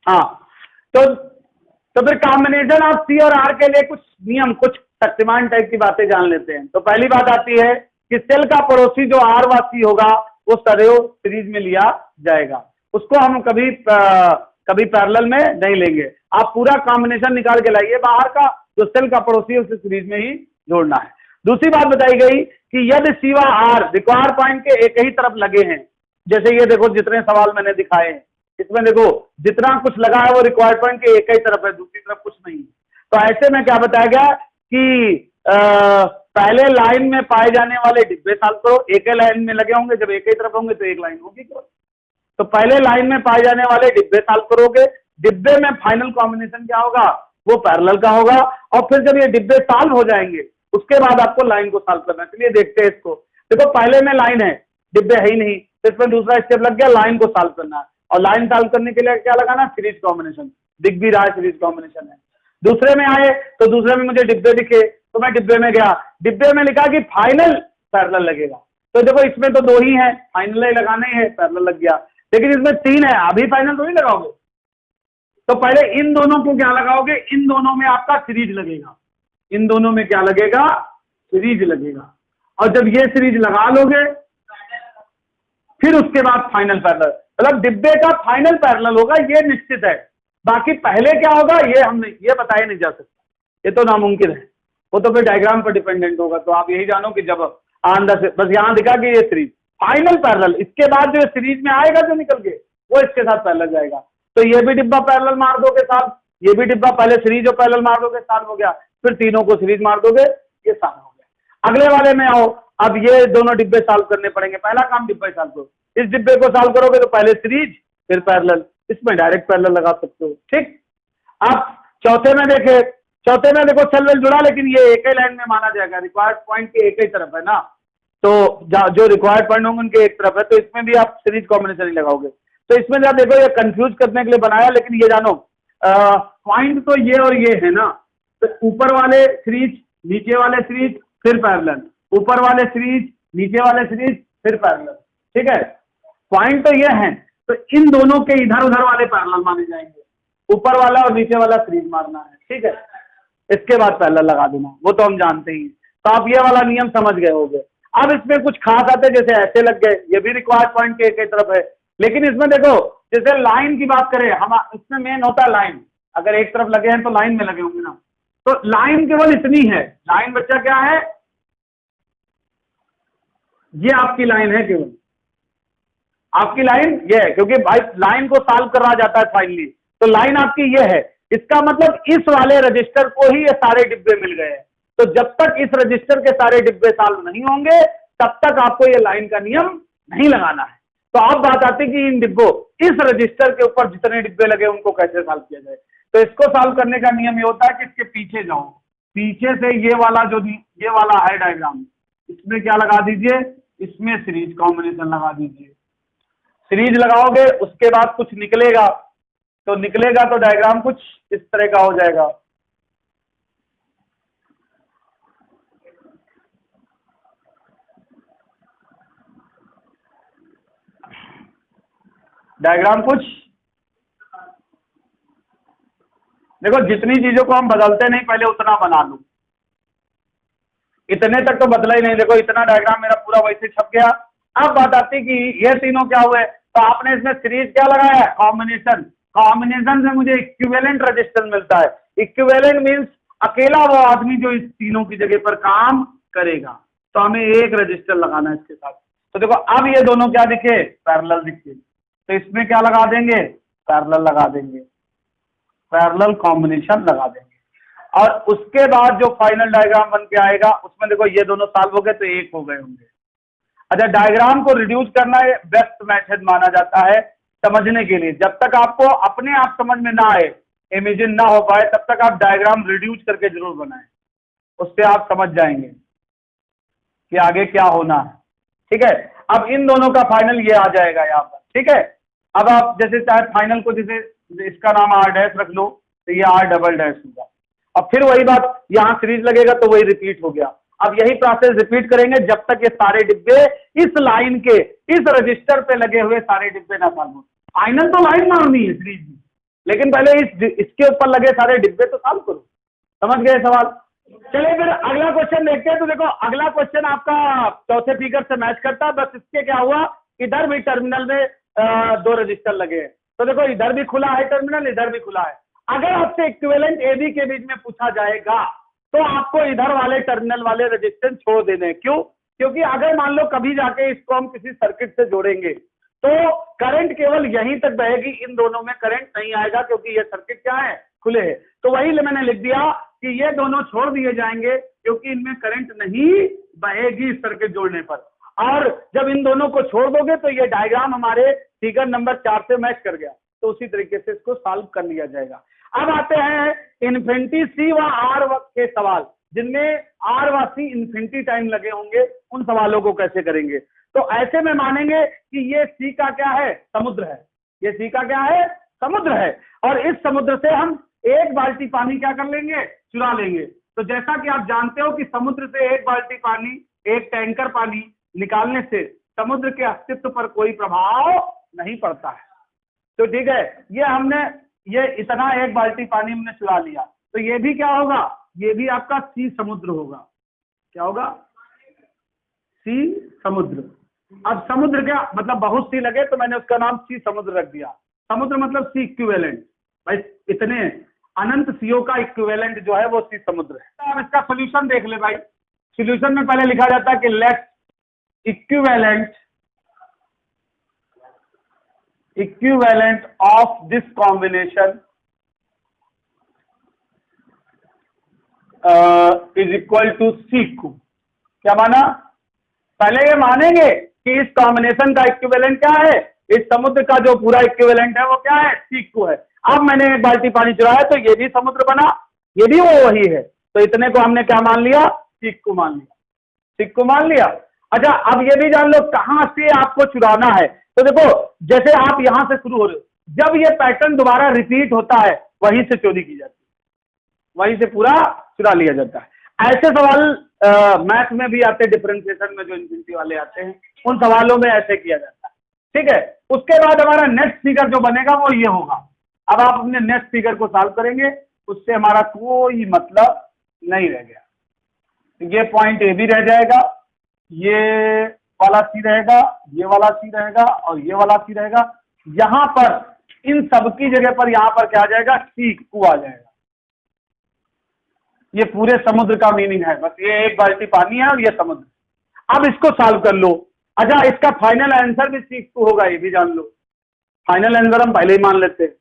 हाँ, तो फिर कॉम्बिनेशन ऑफ सी और आर के लिए कुछ नियम, कुछ शक्तिमान टाइप की बातें जान लेते हैं। तो पहली बात आती है कि सेल का पड़ोसी जो आर व सी होगा वो सदैव सीरीज में लिया जाएगा, उसको हम कभी पैरेलल में नहीं लेंगे। आप पूरा कॉम्बिनेशन निकाल के लाइए बाहर का, जो सेल का पड़ोसी है उसे सीरीज में ही जोड़ना है। दूसरी बात बताई गई कि यदि सी व आर रिक्वायर पॉइंट के एक ही तरफ लगे हैं, जैसे ये देखो जितने सवाल मैंने दिखाए हैं इसमें देखो जितना कुछ लगा है वो रिक्वायर्ड पॉइंट के एक ही तरफ है, दूसरी तरफ कुछ नहीं है। तो ऐसे में क्या बताया गया कि पहले लाइन में पाए जाने वाले डिब्बे सॉल्व करो, एक ही लाइन में लगे होंगे, जब एक ही तरफ होंगे तो एक लाइन होगी। तो पहले लाइन में पाए जाने वाले डिब्बे सॉल्व करोगे, डिब्बे में फाइनल कॉम्बिनेशन क्या होगा, वो पैरेलल का होगा। और फिर जब ये डिब्बे सॉल्व हो जाएंगे उसके बाद आपको लाइन को सॉल्व करना है। चलिए देखते हैं इसको। देखो पहले में लाइन है, डिब्बे है ही नहीं, तो इसमें दूसरा स्टेप लग गया, लाइन को सॉल्व करना है। और लाइन सॉल्व करने के लिए क्या लगाना, सीरीज कॉम्बिनेशन। दिख भी रहा है सीरीज कॉम्बिनेशन है। दूसरे में आए तो दूसरे में मुझे डिब्बे दिखे तो मैं डिब्बे में गया, डिब्बे में लिखा कि फाइनल पैरेलल लगेगा। तो देखो इसमें तो दो ही है, फाइनल ही लगाना ही है, पैरेलल लग गया। लेकिन इसमें तीन है, अभी फाइनल तो नहीं लगाओगे, तो पहले इन दोनों को क्या लगाओगे, इन दोनों में आपका सीरीज लगेगा। इन दोनों में क्या लगेगा, सीरीज लगेगा। और जब ये सीरीज लगा लोगे फिर उसके बाद फाइनल पैरेलल, मतलब डिब्बे का फाइनल पैरेलल होगा, ये निश्चित है। बाकी पहले क्या होगा ये बताया नहीं जा सकता, ये तो नामुमकिन है, वो तो फिर डायग्राम पर डिपेंडेंट होगा। तो आप यही जानो कि जब अंदर से बस यहां दिखा कि ये सीरीज फाइनल पैरेलल, इसके बाद जो सीरीज में आएगा जो निकल के वो इसके साथ पैरेलल जाएगा। तो ये भी डिब्बा पैरेलल मार दोगे साथ, ये भी डिब्बा पहले सीरीज और पैरेलल मार दोगे, साथ हो गया। फिर तीनों को सीरीज मार दोगे, ये साथ हो गया। अगले वाले में आओ, अब ये दोनों डिब्बे सॉल्व करने पड़ेंगे। पहला काम डिब्बे सॉल्व करो, इस डिब्बे को सॉल्व करोगे तो पहले सीरीज फिर पैरेलल, इसमें डायरेक्ट पैरेलल लगा सकते हो। ठीक, अब चौथे में देखो सेल वेल जुड़ा, लेकिन ये एक ही लाइन में माना जाएगा, रिक्वायर्ड पॉइंट के एक ही तरफ है ना, तो जो रिक्वायर्ड पॉइंट होंगे उनके एक तरफ है, तो इसमें भी आप सीरीज कॉम्बिनेशन ही लगाओगे। तो इसमें जब देखो ये कंफ्यूज करने के लिए बनाया, लेकिन ये जानो पॉइंट तो ये और ये है ना, तो ऊपर वाले सीरीज, नीचे वाले सीरीज, फिर पैरेलल, ऊपर वाले सीरीज, नीचे वाले सीरीज, फिर पैरेलल। ठीक है, पॉइंट तो ये है, तो इन दोनों के इधर उधर वाले पैरेलल माने जाएंगे, ऊपर वाला और नीचे वाला सीरीज मारना है। ठीक है, इसके बाद पैरेलल लगा देना, वो तो हम जानते ही। तो आप ये वाला नियम समझ गए होंगे। अब इसमें कुछ खास आते, जैसे ऐसे लग गए, ये भी रिक्वायर्ड पॉइंट के एक ही तरफ है। लेकिन इसमें देखो जैसे लाइन की बात करें हम, इसमें मेन होता है लाइन, अगर एक तरफ लगे हैं तो लाइन में लगे होंगे ना, तो लाइन केवल इतनी है। लाइन बच्चा क्या है, ये आपकी लाइन है, केवल आपकी लाइन ये है, क्योंकि भाई लाइन को सॉल्व करा जाता है फाइनली, तो लाइन आपकी ये है। इसका मतलब इस वाले रजिस्टर को ही ये सारे डिब्बे मिल गए हैं। तो जब तक इस रजिस्टर के सारे डिब्बे सॉल्व नहीं होंगे तब तक आपको ये लाइन का नियम नहीं लगाना है। तो अब बात आती है कि इन डिब्बों, इस रजिस्टर के ऊपर जितने डिब्बे लगे उनको कैसे सॉल्व किया जाए। तो इसको सॉल्व करने का नियम ये होता है कि इसके पीछे जाओ, पीछे से ये वाला है डायग्राम, इसमें क्या लगा दीजिए, इसमें सीरीज कॉम्बिनेशन लगा दीजिए। सीरीज लगाओगे उसके बाद कुछ निकलेगा, तो डायग्राम कुछ इस तरह का हो जाएगा। डायग्राम कुछ देखो, जितनी चीजों को हम बदलते नहीं पहले उतना बना लूं, इतने तक तो बदला ही नहीं। देखो इतना डायग्राम मेरा पूरा वैसे छप गया। अब बात आती कि ये तीनों क्या हुए, तो आपने इसमें सीरीज क्या लगाया है, कॉम्बिनेशन। कॉम्बिनेशन से मुझे इक्विवेलेंट रजिस्टर मिलता है। इक्विवेलेंट मींस अकेला वो आदमी जो इस तीनों की जगह पर काम करेगा, तो हमें एक रजिस्टर लगाना है इसके साथ। तो देखो अब ये दोनों क्या दिखे, पैरेलल दिखे, तो इसमें क्या लगा देंगे, पैरेलल लगा देंगे, पैरेलल कॉम्बिनेशन लगा देंगे। और उसके बाद जो फाइनल डायग्राम बन के आएगा उसमें देखो ये दोनों सॉल्व हो गए तो एक हो गए होंगे। अच्छा, डायग्राम को रिड्यूस करना बेस्ट मेथड माना जाता है समझने के लिए। जब तक आपको अपने आप समझ में ना आए, इमेजिन ना हो पाए, तब तक आप डायग्राम रिड्यूस करके जरूर बनाएं, उससे आप समझ जाएंगे कि आगे क्या होना है। ठीक है, अब इन दोनों का फाइनल ये आ जाएगा यहाँ पर। ठीक है, अब आप जैसे चाहे फाइनल को, जैसे इसका नाम आर डैश रख लो तो ये आर डबल डैश होगा। अब फिर वही बात, यहाँ सीरीज लगेगा तो वही रिपीट हो गया। अब यही प्रोसेस रिपीट करेंगे जब तक ये सारे डिब्बे इस लाइन के, इस रजिस्टर पे लगे हुए सारे डिब्बे ना सॉल्व हो। फाइनल तो लाइन मारनी है सीरीज में, लेकिन पहले इसके ऊपर लगे सारे डिब्बे तो सॉल्व करो। समझ गए सवाल? चलिए फिर अगला क्वेश्चन देखते हैं। तो देखो अगला क्वेश्चन आपका चौथे फिगर से मैच करता है, बस इसके क्या हुआ, इधर भी टर्मिनल में 2 रजिस्टर लगे हैं। तो देखो इधर भी खुला है टर्मिनल, इधर भी खुला है। अगर आपसे इक्विवेलेंट AB के बीच में पूछा जाएगा तो आपको इधर वाले टर्मिनल वाले रजिस्टेंस छोड़ देने। क्यों? क्योंकि अगर मान लो कभी जाके इसको हम किसी सर्किट से जोड़ेंगे तो करंट केवल यहीं तक बहेगी, इन दोनों में करंट नहीं आएगा, क्योंकि ये सर्किट क्या है, खुले है। तो वही मैंने लिख दिया कि ये दोनों छोड़ दिए जाएंगे क्योंकि इनमें करंट नहीं बहेगी सर्किट जोड़ने पर। और जब इन दोनों को छोड़ दोगे तो ये डायग्राम हमारे फिगर नंबर 4 से मैच कर गया। तो उसी तरीके से इसको सॉल्व कर लिया जाएगा। अब आते हैं इन्फिनिटी C व R के सवाल, जिनमें R व C इन्फिनिटी टाइम लगे होंगे। उन सवालों को कैसे करेंगे? तो ऐसे में मानेंगे कि ये C का क्या है, समुद्र है। ये C का क्या है, समुद्र है। और इस समुद्र से हम 1 बाल्टी पानी क्या कर लेंगे, चुरा लेंगे। तो जैसा कि आप जानते हो कि समुद्र से 1 बाल्टी पानी, 1 टैंकर पानी निकालने से समुद्र के अस्तित्व पर कोई प्रभाव नहीं पड़ता है। तो ठीक है, ये इतना 1 बाल्टी पानी हमने चुरा लिया, तो ये भी क्या होगा, ये भी आपका C समुद्र होगा। क्या होगा? C समुद्र। अब समुद्र क्या मतलब, बहुत सी लगे तो मैंने उसका नाम C समुद्र रख दिया। समुद्र मतलब C इक्विवेलेंट, भाई इतने अनंत सीओ का इक्विवेलेंट जो है वो C समुद्र है। अब इसका सोल्यूशन देख ले भाई। सोल्यूशन में पहले लिखा जाता है कि let equivalent of this combination is equal to C2। क्या माना? पहले ये मानेंगे कि इस कॉम्बिनेशन का इक्विवेलेंट क्या है, इस समुद्र का जो पूरा इक्विवेलेंट है वो क्या है, C2 है। अब मैंने 1 बाल्टी पानी चुराया तो ये भी समुद्र बना, ये भी वो वही है। तो इतने को हमने क्या मान लिया, C2 मान लिया। C2 मान लिया। अच्छा, अब ये भी जान लो कहां से आपको चुराना है। तो देखो जैसे आप यहां से शुरू हो रहे हो, जब ये पैटर्न दोबारा रिपीट होता है वहीं से चोरी की जाती है, वहीं से पूरा चुरा लिया जाता है। ऐसे सवाल मैथ में भी आते हैं, डिफरेंशिएशन में जो इन्फिनिटी वाले आते हैं उन सवालों में ऐसे किया जाता है। ठीक है, उसके बाद हमारा नेक्स्ट फिगर जो बनेगा वो ये होगा। अब आप अपने नेक्स्ट फिगर को सॉल्व करेंगे, उससे हमारा कोई मतलब नहीं रह गया। ये पॉइंट ए भी रह जाएगा, ये वाला सी रहेगा, ये वाला सी रहेगा और ये वाला सी रहेगा। यहां पर इन सबकी जगह पर यहां पर क्या आ जाएगा, C2 आ जाएगा। ये पूरे समुद्र का मीनिंग है, बस ये 1 बाल्टी पानी है और ये समुद्र। अब इसको सॉल्व कर लो। अच्छा, इसका फाइनल आंसर भी C2 होगा, ये भी जान लो। फाइनल आंसर हम पहले ही मान लेते हैं।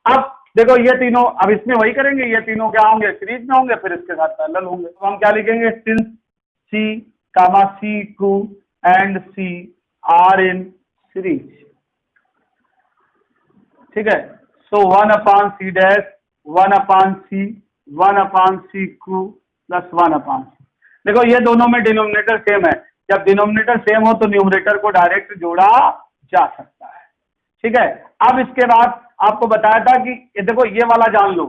अब देखो ये तीनों, अब इसमें वही करेंगे, ये तीनों क्या होंगे, सीरीज में होंगे, फिर इसके साथ पैरेलल होंगे। तो हम क्या लिखेंगे, since C, C2 and C are in series. ठीक है, सो 1/C dash 1/C 1/C2 plus 1/C। देखो ये दोनों में डिनोमिनेटर सेम है। जब डिनोमिनेटर सेम हो तो न्यूमरेटर को डायरेक्ट जोड़ा जा सकता है। ठीक है, अब इसके बाद आपको बताया था कि देखो ये वाला जान लो,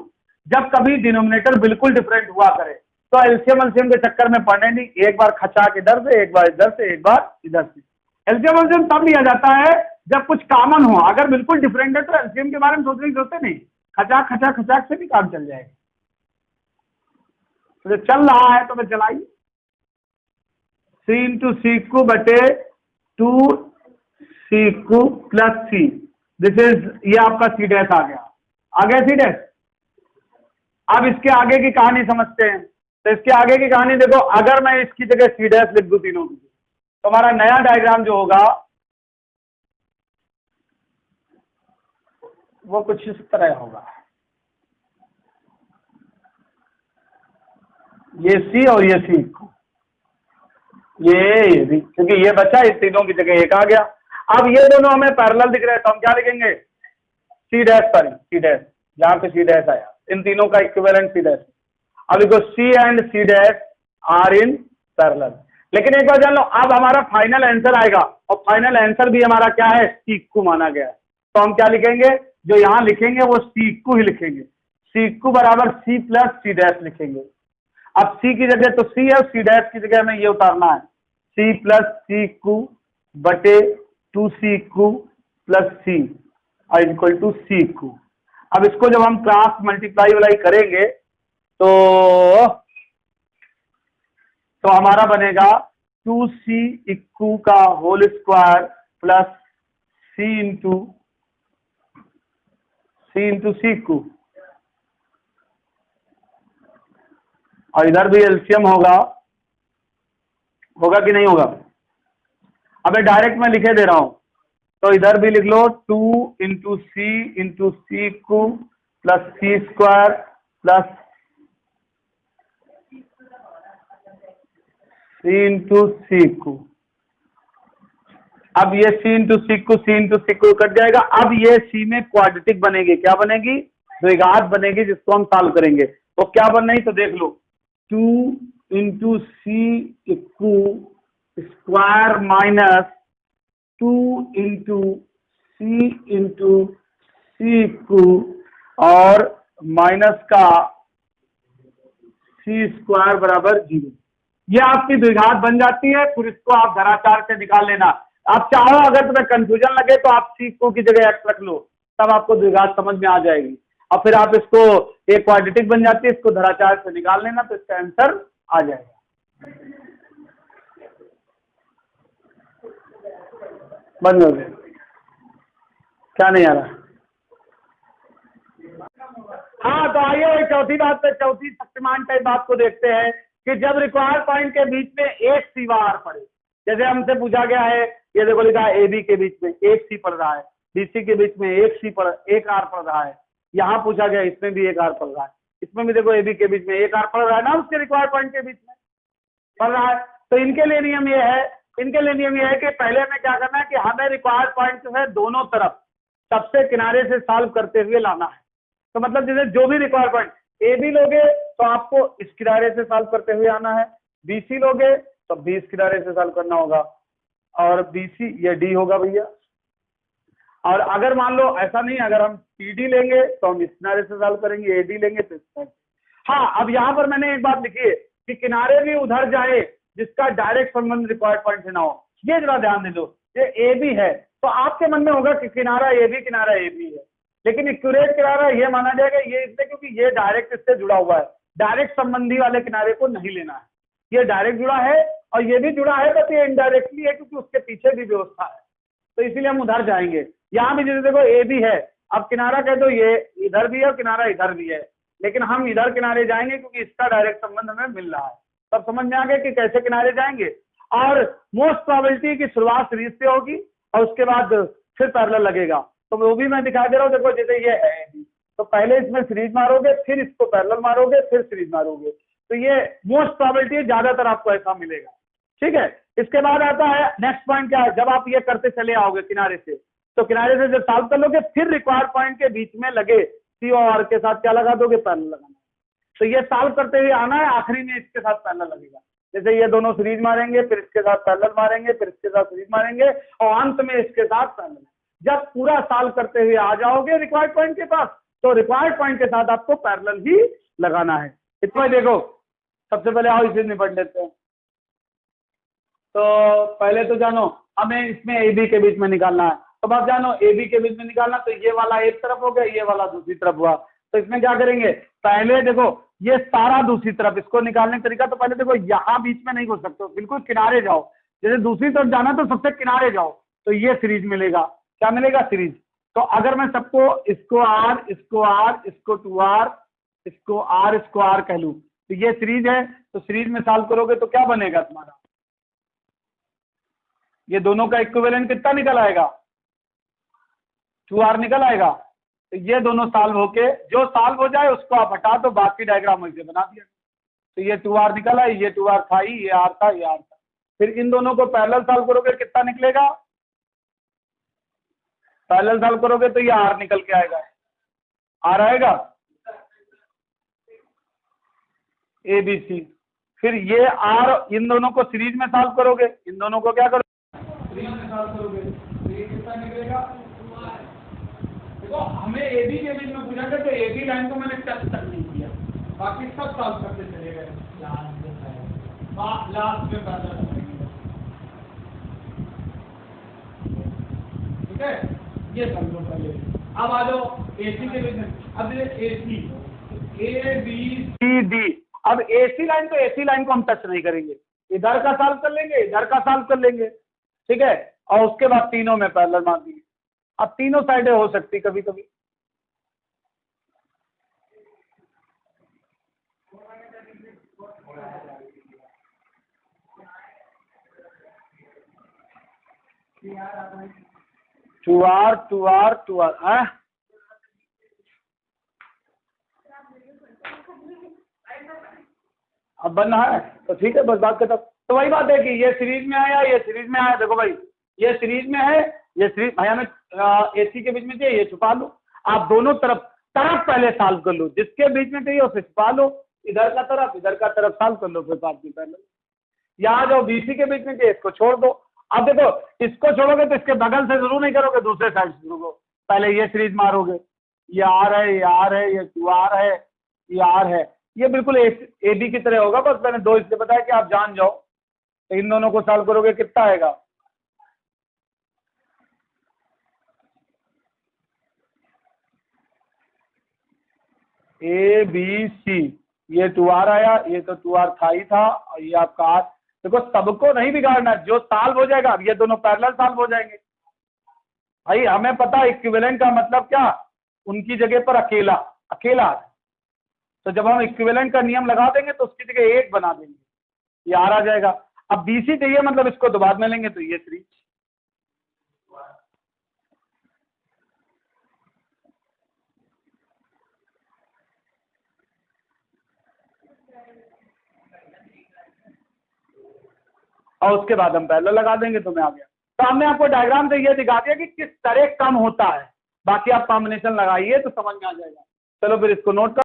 जब कभी डिनोमिनेटर बिल्कुल डिफरेंट हुआ करे तो एलसीएम एलसीएम के चक्कर में पड़ने नहीं, एक बार खचाक इधर से, एक बार इधर से, एक बार इधर से। एलसीएम एलसीएम तब लिया जाता है जब कुछ कॉमन हो। अगर बिल्कुल डिफरेंट है तो एलसीएम के बारे में सोचने की जरूरत नहीं, खचाक खचाक खचाक से भी काम चल जाएगा। तो चल रहा है तो मैं चलाइए, C इंटू C2 बटे 2C2 plus C। This is, ये आपका C डैश आ गया C डैश। अब इसके आगे की कहानी समझते हैं। तो इसके आगे की कहानी देखो, अगर मैं इसकी जगह C डैश लिख दूं तीनों की, तो हमारा नया डायग्राम जो होगा वो कुछ इस तरह होगा। ये C और ये C, ये भी, क्योंकि ये बचा, इस तीनों की जगह एक आ गया। अब ये दोनों हमें पैरेलल दिख रहे हैं तो हम क्या लिखेंगे, C dash, sorry C dash, जहां पे C डैश आया, इन तीनों का इक्विवेलेंट C डैश। अब देखो C and C dash are in parallel. लेकिन एक बार जान लो, अब हमारा फाइनल आंसर आएगा और फाइनल आंसर भी हमारा क्या है, C2 माना गया है। तो हम क्या लिखेंगे, जो यहां लिखेंगे वो C2 ही लिखेंगे। C2 बराबर C प्लस C डैश लिखेंगे। अब C की जगह तो C है, C डैश की जगह में ये उतारना है, C प्लस C2 बटे 2C2 plus C equal to C2। अब इसको जब हम क्रॉस मल्टीप्लाई वालाई करेंगे तो हमारा बनेगा 2c इक्कू का whole square plus c into C इक्कू, और इधर भी एलसीएम होगा कि नहीं होगा? अबे डायरेक्ट मैं लिखे दे रहा हूं, तो इधर भी लिख लो 2 इंटू सी इक्कू प्लस सी स्क्वायर प्लस सी इंटू सी इक्कू। अब ये सी इंटू सी इक्कू कट जाएगा। अब ये सी में क्वाड्रेटिक बनेगी, क्या बनेगी? द्विघात बनेगी, जिसको हम सॉल्व करेंगे। तो क्या बन रही तो देख लो, 2 into C इक्कू square minus 2 into C इक्कू और माइनस का सी स्क्वायर बराबर 0। ये आपकी द्विघात बन जाती है। फिर इसको आप धराचार से निकाल लेना। आप चाहो, अगर तुम्हें कंफ्यूजन लगे तो आप सी इक्कू की जगह एक्स रख लो, तब आपको द्विघात समझ में आ जाएगी। और फिर आप इसको, एक क्वाड्रेटिक बन जाती है, इसको धराचार से निकाल लेना, तो इसका आंसर आ जाएगा। बंद हो गया, क्या नहीं आ रहा? हाँ, तो आइए चौथी बात पे, चौथी शक्तिमान टाइप बात को देखते हैं कि जब रिक्वायर्ड पॉइंट के बीच में एक सी बार पड़े। जैसे हमसे पूछा गया है, ये देखो लिखा है AB के बीच में एक सी पड़ रहा है, BC के बीच में एक आर पड़ रहा है। यहाँ पूछा गया इसमें भी एक आर पड़ रहा है, इसमें भी देखो AB के बीच में एक आर पड़ रहा है ना, उसके रिक्वायर्ड पॉइंट के बीच में पड़ रहा है। तो इनके लिए नियम ये है कि पहले हमें क्या करना है कि हमें रिक्वायर्ड पॉइंट जो है दोनों तरफ सबसे किनारे से सॉल्व करते हुए लाना है। तो मतलब जैसे जो भी रिक्वायर्ड पॉइंट AB लोगे तो आपको इस किनारे से सॉल्व करते हुए आना है, BC लोगे तो B इस किनारे से सॉल्व करना होगा, और BC ये D होगा भैया। और अगर मान लो ऐसा नहीं, अगर हम CD लेंगे तो हम इस किनारे से सॉल्व करेंगे, AD लेंगे तो इस किनारे। हाँ, अब यहाँ पर मैंने एक बात लिखी है कि किनारे भी उधर जाए जिसका डायरेक्ट संबंध रिक्वायर्ड पॉइंट से ना हो। ये जरा ध्यान दे दो, ये AB है तो आपके मन में होगा कि किनारा AB है, लेकिन एक्यूरेट किनारा ये माना जाएगा ये इसलिए क्योंकि ये डायरेक्ट इससे जुड़ा हुआ है। डायरेक्ट संबंधी वाले किनारे को नहीं लेना है, ये डायरेक्ट जुड़ा है और ये भी जुड़ा है, बस ये इनडायरेक्टली है क्योंकि उसके पीछे भी व्यवस्था है, तो इसीलिए हम उधर जाएंगे। यहाँ भी जैसे देखो AB है, अब किनारा कह दो ये इधर भी है और किनारा इधर भी है, लेकिन हम इधर किनारे जाएंगे क्योंकि इसका डायरेक्ट संबंध हमें मिल रहा है। तब समझ में आ गया कि कैसे किनारे जाएंगे। और मोस्ट प्रोबेबिलिटी की शुरुआत सीरीज से होगी और उसके बाद फिर पैरेलल लगेगा, तो वो भी मैं दिखा दे रहा हूँ। देखो जैसे ये है AB, तो पहले इसमें सीरीज मारोगे, फिर इसको पैरेलल मारोगे, फिर सीरीज मारोगे, तो ये मोस्ट प्रोबेबिलिटी ज्यादातर आपको ऐसा मिलेगा। ठीक है, इसके बाद आता है नेक्स्ट पॉइंट क्या है, जब आप ये करते चले आओगे किनारे से, तो किनारे से जब सॉल्व कर लोगे फिर रिक्वायर्ड पॉइंट के बीच में लगे C और R के साथ क्या लगा दोगे, पैरेलल लगाना। तो ये सॉल्व करते हुए आना है, आखिरी में इसके साथ पैरेलल लगेगा। जैसे ये दोनों सीरीज मारेंगे, फिर इसके साथ पैरेलल मारेंगे, फिर इसके साथ सीरीज मारेंगे और अंत में इसके साथ पैरेलल। जब पूरा सॉल्व करते हुए आ जाओगे रिक्वायर्ड पॉइंट के पास, तो रिक्वायर्ड पॉइंट के साथ आपको पैरेलल ही लगाना है। इतना देखो, सबसे पहले आओ इसे निपट लेते हैं। तो पहले तो जानो हमें इसमें AB के बीच में निकालना है, तो आप जानो AB के बीच में निकालना, तो ये वाला एक तरफ हो गया, ये वाला दूसरी तरफ हुआ। तो इसमें क्या करेंगे, पहले देखो ये सारा दूसरी तरफ, इसको निकालने का तरीका, तो पहले देखो यहाँ बीच में नहीं घुस सकते, बिल्कुल किनारे जाओ। जैसे दूसरी तरफ जाना तो सबसे किनारे जाओ, तो ये सीरीज मिलेगा। क्या मिलेगा, सीरीज। तो अगर मैं सबको इसको R, इसको R, इसको 2R, इसको R, इसको R कह लूं, तो ये सीरीज है। तो सीरीज में सॉल्व करोगे तो क्या बनेगा तुम्हारा, ये दोनों का इक्विवेलेंट कितना निकल आएगा, 2R निकल आएगा। तो ये दोनों सॉल्व होके, जो सॉल्व हो जाए उसको आप हटा दो, बाकी डायग्राम ऐसे बना दिया। तो ये 2R निकल आए, ये 2R था ही, ये R था, ये R था। फिर इन दोनों को पैरेलल सॉल्व करोगे कितना निकलेगा, पैरेलल सॉल्व करोगे तो ये R निकल के आएगा, R आएगा ABC। फिर ये R, इन दोनों को सीरीज में सॉल्व करोगे, इन दोनों को क्या करोगे, सीरीज में सॉल्व करोगे, तो ये कितना निकलेगा। देखो हमें AB के बीच में पूछा था, तो AB लाइन को मैंने टच तक नहीं किया, बाकी सब सॉल्व करते चले गए। लास्ट में पैरेलल करेंगे, ठीक है। ये समझो पहले। अब आ जाओ AC के बीच में, अब ये AC ABCD, अब AC लाइन तो AC लाइन को हम टच नहीं करेंगे, इधर का सॉल्व कर लेंगे, इधर का सॉल्व कर लेंगे, ठीक है, और उसके बाद तीनों में पैरेलल मार देंगे। अब तीनों साइडें हो सकती कभी कभी, टू आर अब बनना है तो ठीक है, बस बात खत्म। तो वही बात है कि ये सीरीज में आया, ये सीरीज में आया, देखो भाई ये सीरीज में है, ये सीरीज भाई हमें AC के बीच में चाहिए, ये छुपा लो। आप दोनों तरफ पहले सॉल्व कर लो, जिसके बीच में चाहिए उसे छुपा लो, इधर का तरफ सॉल्व कर लो, फिर बाद में पहले यहाँ जो BC के बीच में चाहिए इसको छोड़ दो। अब देखो इसको छोड़ोगे तो इसके बगल से शुरू नहीं करोगे, दूसरे साइड से शुरू करो, पहले ये सीरीज मारोगे, ये R है, ये R है, ये 2R है, ये R है, ये बिल्कुल AB की तरह होगा, बस मैंने दो इसलिए बताया कि आप जान जाओ। तो इन दोनों को सॉल्व करोगे कितना आएगा, ABC, ये 2R आया, ये तो 2R था ही था, और ये आपका R। देखो सबको नहीं बिगाड़ना, जो सॉल्व हो जाएगा, अब ये दोनों पैरेलल सॉल्व हो जाएंगे। भाई हमें पता है इक्विवेलेंट का मतलब क्या, उनकी जगह पर अकेला अकेला है। तो जब हम इक्विवेलेंट का नियम लगा देंगे तो उसकी जगह एक बना देंगे, ये R आ जाएगा। अब BC चाहिए मतलब इसको तो बाद में लेंगे, तो ये 3। और उसके बाद हम पैरेलल लगा देंगे, तो मैं आ गया। तो हमने आपको डायग्राम से ये दिखा दिया कि किस तरह कम होता है, बाकी आप कॉम्बिनेशन लगाइए तो समझ में आ जाएगा। चलो फिर इसको नोट कर